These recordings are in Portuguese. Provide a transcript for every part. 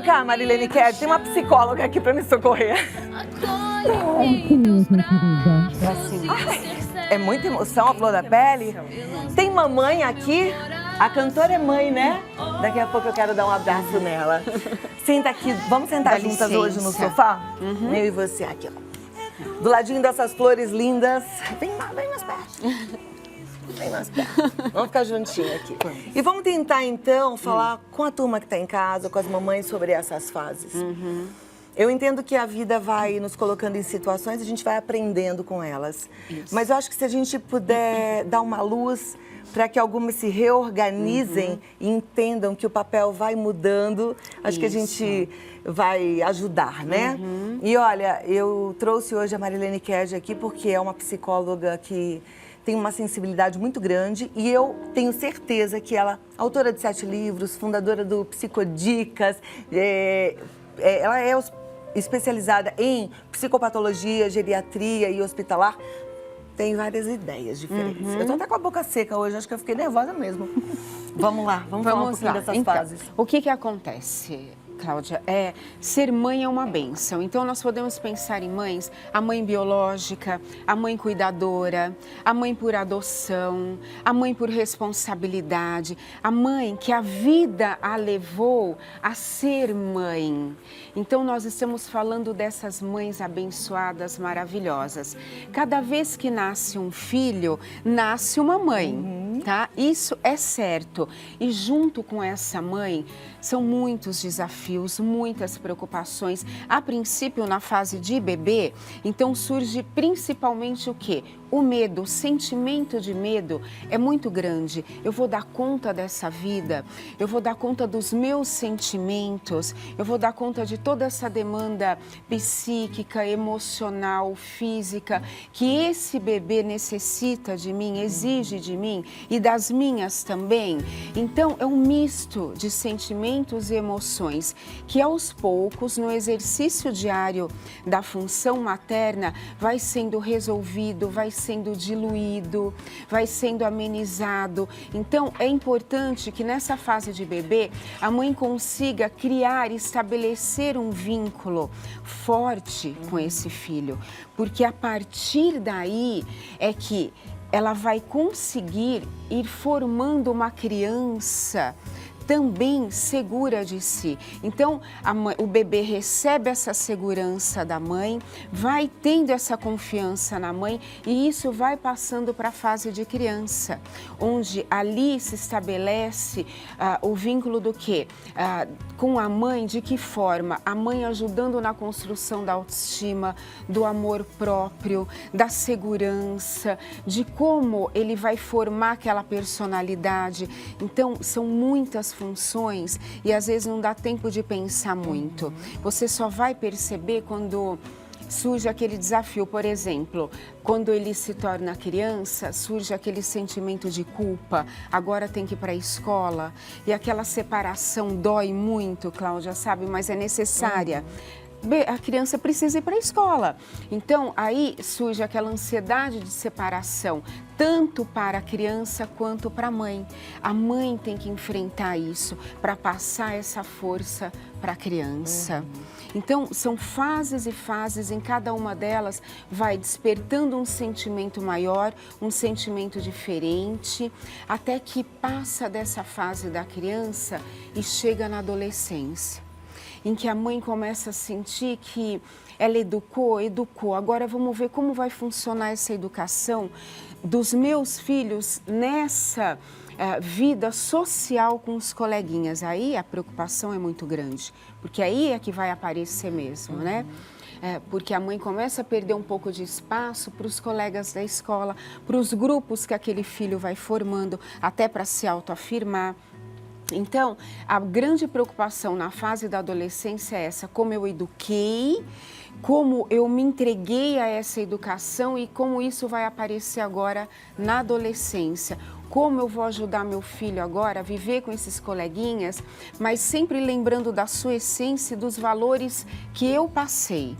cá, Marilene Ked, tem uma psicóloga aqui pra me socorrer. Ai, é muita emoção a flor da pele. Tem mamãe aqui? A cantora é mãe, né? Daqui a pouco eu quero dar um abraço nela. Senta aqui, vamos sentar juntas hoje no sofá? Eu e você aqui, ó. Do ladinho dessas flores lindas. Vem mais perto. Vem mais perto. Vamos ficar juntinho aqui. E vamos tentar, então, falar com a turma que tá em casa, com as mamães, sobre essas fases. Eu entendo que a vida vai nos colocando em situações e a gente vai aprendendo com elas. Isso. Mas eu acho que se a gente puder dar uma luz para que algumas se reorganizem e entendam que o papel vai mudando, acho que a gente vai ajudar, né? E olha, eu trouxe hoje a Marilene Ked aqui porque é uma psicóloga que tem uma sensibilidade muito grande e eu tenho certeza que ela, autora de 7 livros, fundadora do Psicodicas, ela é especializada em psicopatologia, geriatria e hospitalar. Tem várias ideias diferentes. Eu tô até com a boca seca hoje, acho que eu fiquei nervosa mesmo. Vamos lá, vamos falar um pouquinho dessas fases. O que acontece, Cláudia? Ser mãe é uma bênção. Então, nós podemos pensar em mães, a mãe biológica, a mãe cuidadora, a mãe por adoção, a mãe por responsabilidade, a mãe que a vida a levou a ser mãe. Então, nós estamos falando dessas mães abençoadas, maravilhosas. Cada vez que nasce um filho, nasce uma mãe, tá? Isso é certo. E junto com essa mãe, são muitos desafios, muitas preocupações. A princípio, na fase de bebê, então surge principalmente o quê? O medo, o sentimento de medo é muito grande. Eu vou dar conta dessa vida, eu vou dar conta dos meus sentimentos, eu vou dar conta de toda essa demanda psíquica, emocional, física, que esse bebê necessita de mim, exige de mim e das minhas também. Então, é um misto de sentimentos e emoções que aos poucos, no exercício diário da função materna, vai sendo resolvido, vai sendo diluído, vai sendo amenizado. Então, é importante que nessa fase de bebê, a mãe consiga criar, estabelecer um vínculo forte com esse filho, porque a partir daí é que ela vai conseguir ir formando uma criança também segura de si. Então, o bebê recebe essa segurança da mãe, vai tendo essa confiança na mãe e isso vai passando para a fase de criança, onde ali se estabelece o vínculo do quê? Com a mãe, de que forma? A mãe ajudando na construção da autoestima, do amor próprio, da segurança, de como ele vai formar aquela personalidade. Então, são muitas funções e às vezes não dá tempo de pensar muito. Você só vai perceber quando surge aquele desafio, por exemplo, quando ele se torna criança, surge aquele sentimento de culpa, agora tem que ir para a escola e aquela separação dói muito, Cláudia, sabe, mas é necessária. A criança precisa ir para a escola. Então, aí surge aquela ansiedade de separação, tanto para a criança quanto para a mãe. A mãe tem que enfrentar isso para passar essa força para a criança. Então, são fases e fases, em cada uma delas vai despertando um sentimento maior, um sentimento diferente, até que passa dessa fase da criança e chega na adolescência, em que a mãe começa a sentir que ela educou, agora vamos ver como vai funcionar essa educação dos meus filhos nessa vida social com os coleguinhas. Aí a preocupação é muito grande, porque aí é que vai aparecer mesmo, né? Porque a mãe começa a perder um pouco de espaço para os colegas da escola, para os grupos que aquele filho vai formando, até para se autoafirmar. Então, a grande preocupação na fase da adolescência é essa: como eu eduquei, como eu me entreguei a essa educação e como isso vai aparecer agora na adolescência. Como eu vou ajudar meu filho agora a viver com esses coleguinhas, mas sempre lembrando da sua essência e dos valores que eu passei.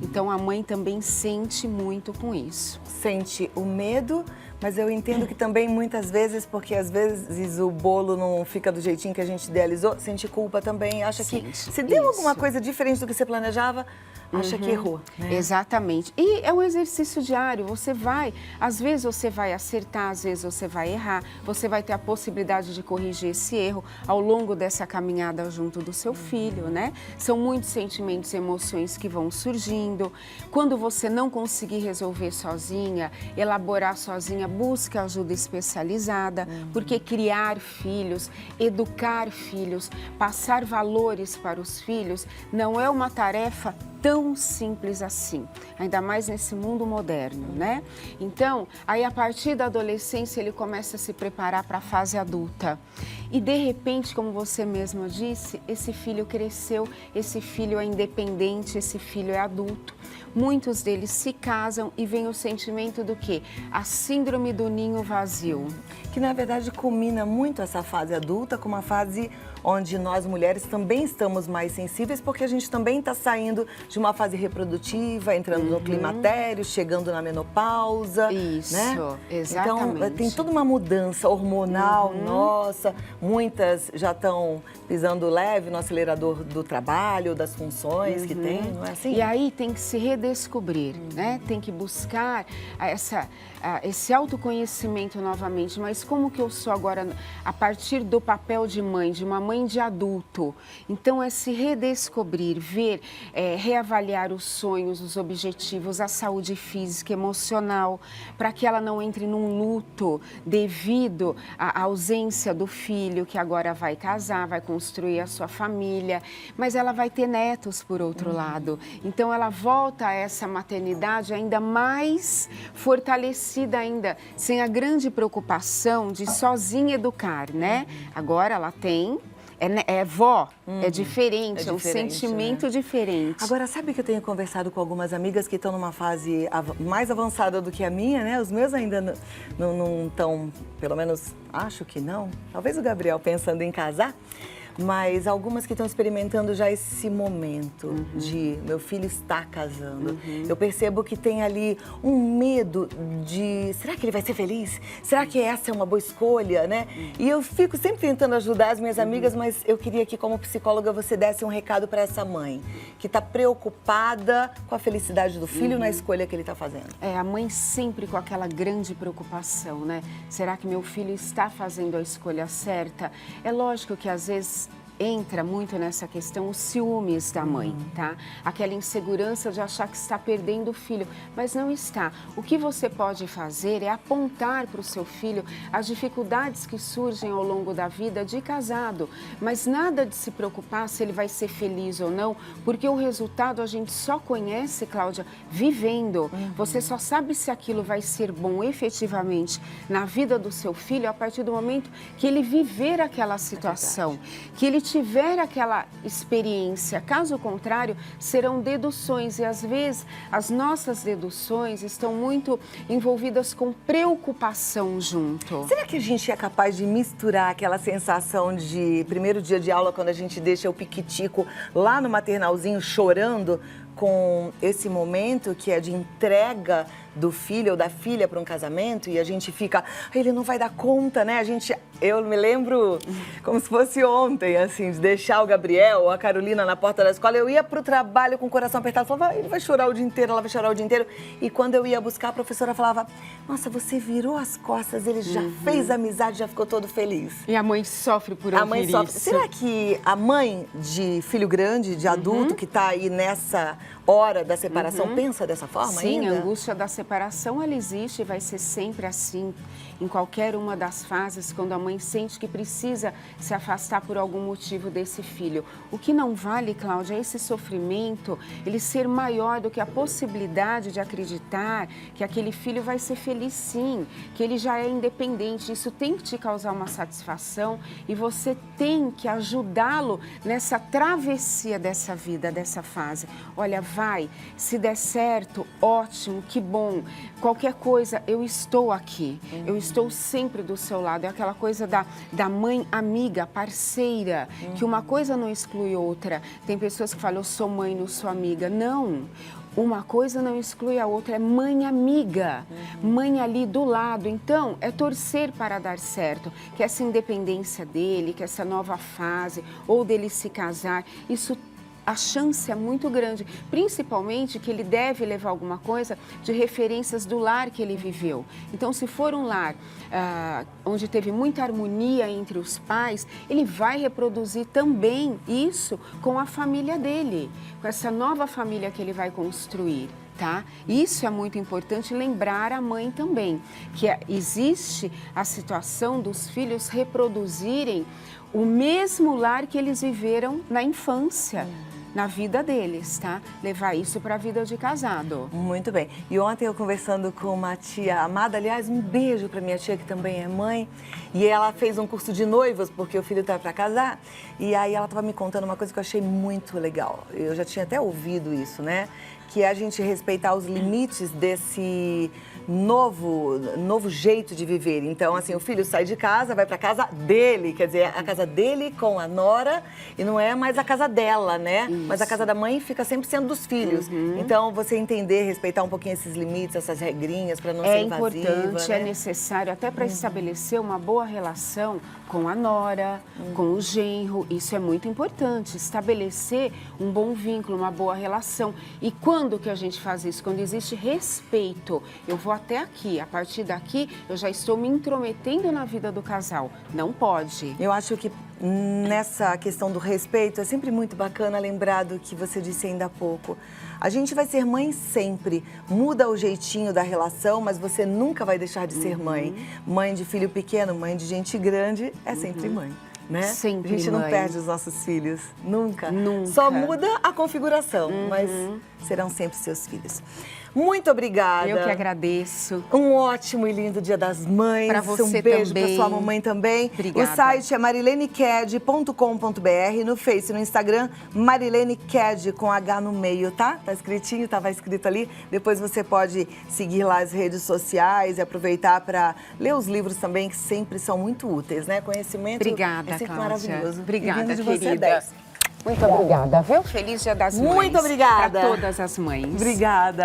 Então a mãe também sente muito com isso. Sente o medo, mas eu entendo que também muitas vezes, porque às vezes o bolo não fica do jeitinho que a gente idealizou, sente culpa também, acha que se deu alguma coisa diferente do que você planejava, acha que errou. Né? Exatamente. E é um exercício diário, você vai, às vezes você vai acertar, às vezes você vai errar, você vai ter a possibilidade de corrigir esse erro ao longo dessa caminhada junto do seu filho, né? São muitos sentimentos e emoções que vão surgindo. Quando você não conseguir resolver sozinha, elaborar sozinha, busque ajuda especializada, porque criar filhos, educar filhos, passar valores para os filhos não é uma tarefa tão simples assim, ainda mais nesse mundo moderno, né? Então, aí a partir da adolescência ele começa a se preparar para a fase adulta. E de repente, como você mesma disse, esse filho cresceu, esse filho é independente, esse filho é adulto. Muitos deles se casam e vem o sentimento do quê? A síndrome do ninho vazio. Que na verdade culmina muito essa fase adulta com uma fase onde nós mulheres também estamos mais sensíveis, porque a gente também está saindo de uma fase reprodutiva, entrando no climatério, chegando na menopausa. Isso, né? exatamente. Então tem toda uma mudança hormonal nossa, muitas já estão pisando leve no acelerador do trabalho, das funções que tem, não é assim? E aí tem que se redescobrir, né? Tem que buscar esse autoconhecimento novamente. Mas como que eu sou agora a partir do papel de mãe, de uma mãe de adulto? Então é se redescobrir, ver, reavaliar os sonhos, os objetivos, a saúde física, emocional, para que ela não entre num luto devido à ausência do filho, que agora vai casar, vai construir a sua família, mas ela vai ter netos por outro lado. Então ela volta a essa maternidade ainda mais fortalecida ainda, sem a grande preocupação de sozinha educar, né? Agora ela tem, é vó, é diferente, é um sentimento diferente. Agora, sabe que eu tenho conversado com algumas amigas que estão numa fase mais avançada do que a minha, né? Os meus ainda não estão, pelo menos acho que não. Talvez o Gabriel pensando em casar. Mas algumas que estão experimentando já esse momento de meu filho está casando. Eu percebo que tem ali um medo de, será que ele vai ser feliz? Será que essa é uma boa escolha, né? E eu fico sempre tentando ajudar as minhas amigas, mas eu queria que como psicóloga você desse um recado para essa mãe que está preocupada com a felicidade do filho na escolha que ele está fazendo. A mãe sempre com aquela grande preocupação, né? Será que meu filho está fazendo a escolha certa? É lógico que às vezes entra muito nessa questão os ciúmes da mãe, tá? Aquela insegurança de achar que está perdendo o filho, mas não está. O que você pode fazer é apontar para o seu filho as dificuldades que surgem ao longo da vida de casado, mas nada de se preocupar se ele vai ser feliz ou não, porque o resultado a gente só conhece, Cláudia, vivendo. Você só sabe se aquilo vai ser bom efetivamente na vida do seu filho a partir do momento que ele viver aquela situação, que ele tiver aquela experiência. Caso contrário, serão deduções e às vezes as nossas deduções estão muito envolvidas com preocupação junto. Será que a gente é capaz de misturar aquela sensação de primeiro dia de aula, quando a gente deixa o piquitico lá no maternalzinho chorando, com esse momento que é de entrega do filho ou da filha para um casamento e a gente fica, ele não vai dar conta, né? Eu me lembro como se fosse ontem, assim, de deixar o Gabriel ou a Carolina na porta da escola. Eu ia para o trabalho com o coração apertado, falava, ele vai chorar o dia inteiro, ela vai chorar o dia inteiro. E quando eu ia buscar, a professora falava, nossa, você virou as costas, ele já fez amizade, já ficou todo feliz. E a mãe sofre por ouvir isso. Será que a mãe de filho grande, de adulto, que está aí nessa hora da separação, pensa dessa forma ainda? Sim, a angústia da separação, ela existe e vai ser sempre assim, em qualquer uma das fases, quando a mãe sente que precisa se afastar por algum motivo desse filho. O que não vale, Cláudia, é esse sofrimento, ele ser maior do que a possibilidade de acreditar que aquele filho vai ser feliz sim, que ele já é independente. Isso tem que te causar uma satisfação e você tem que ajudá-lo nessa travessia dessa vida, dessa fase. Olha, vai, se der certo, ótimo, que bom. Qualquer coisa, eu estou aqui, eu estou sempre do seu lado. É aquela coisa da mãe amiga, parceira, que uma coisa não exclui outra. Tem pessoas que falam, eu sou mãe, não sou amiga. Não. uma coisa não exclui a outra, é mãe amiga, mãe ali do lado. Então, é torcer para dar certo, que essa independência dele, que essa nova fase, ou dele se casar, isso a chance é muito grande, principalmente que ele deve levar alguma coisa de referências do lar que ele viveu. Então, se for um lar onde teve muita harmonia entre os pais, ele vai reproduzir também isso com a família dele, com essa nova família que ele vai construir. Tá? Isso é muito importante lembrar a mãe também, que existe a situação dos filhos reproduzirem o mesmo lar que eles viveram na infância, na vida deles, tá? Levar isso para a vida de casado. Muito bem. E ontem eu conversando com uma tia amada, aliás, um beijo para minha tia que também é mãe, e ela fez um curso de noivas porque o filho estava para casar, e aí ela estava me contando uma coisa que eu achei muito legal. Eu já tinha até ouvido isso, né? Que é a gente respeitar os limites desse novo jeito de viver. Então, assim, o filho sai de casa, vai para casa dele, quer dizer, a casa dele com a nora, e não é mais a casa dela, né? Isso. Mas a casa da mãe fica sempre sendo dos filhos. Então, você entender, respeitar um pouquinho esses limites, essas regrinhas, para não ser invasiva. É importante, né? É necessário, até para estabelecer uma boa relação com a nora, com o genro. Isso é muito importante, estabelecer um bom vínculo, uma boa relação. E quando que a gente faz isso? Quando existe respeito. Eu vou até aqui, a partir daqui eu já estou me intrometendo na vida do casal. Não pode. Eu acho que nessa questão do respeito é sempre muito bacana lembrar do que você disse ainda há pouco. A gente vai ser mãe sempre, muda o jeitinho da relação, mas você nunca vai deixar de ser mãe. Mãe de filho pequeno, mãe de gente grande, é sempre mãe. Né? Sempre a gente mãe. não perde os nossos filhos, nunca. Nunca. Só muda a configuração, mas serão sempre seus filhos. Muito obrigada. Eu que agradeço. Um ótimo e lindo Dia das Mães. Para você um beijo também. para sua mamãe também. Obrigada. O site é marileneked.com.br, no Face e no Instagram, Marilene Ked com H no meio, tá? Tá escritinho, tava escrito ali. Depois você pode seguir lá as redes sociais e aproveitar para ler os livros também, que sempre são muito úteis, né? Conhecimento Obrigada, é sempre Cláudia. maravilhoso. Obrigada, E vindo de você, querida. 10. Muito obrigada, viu? Feliz Dia das Mães. Muito obrigada. Para todas as mães. Obrigada.